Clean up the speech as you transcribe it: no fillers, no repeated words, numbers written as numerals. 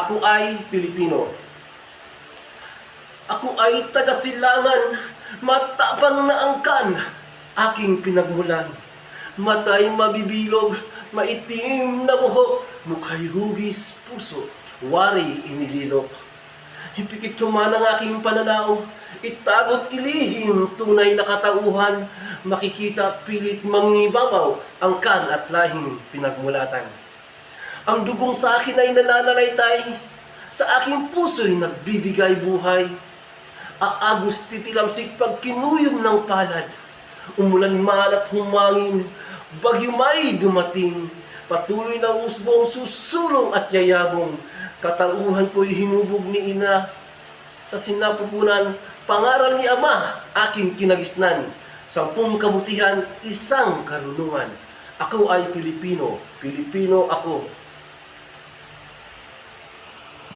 Ako ay Pilipino. Ako ay taga-silangan, matapang na angkan, aking pinagmulan. Matay mabibilog, maitim na buhok, mukha'y hugis puso, wari inililok. Ipikit ko man ang aking pananaw, itagot ilihim tunay na katauhan, makikita at pilit mangibabaw ang kan at lahing pinagmulatan. Ang dugong sa akin ay nananalaytay, sa aking puso'y nagbibigay buhay. Aagos titilamsik pag kinuyom ng palad, umulan man at humangin, bagyo may dumating, patuloy na usbong susulong at yayabong, katauhan ko'y hinubog ni ina. Sa sinapupunan, pangaral ni Ama, aking kinagisnan, 10 kabutihan, 1 karunungan. Ako ay Pilipino, Pilipino ako.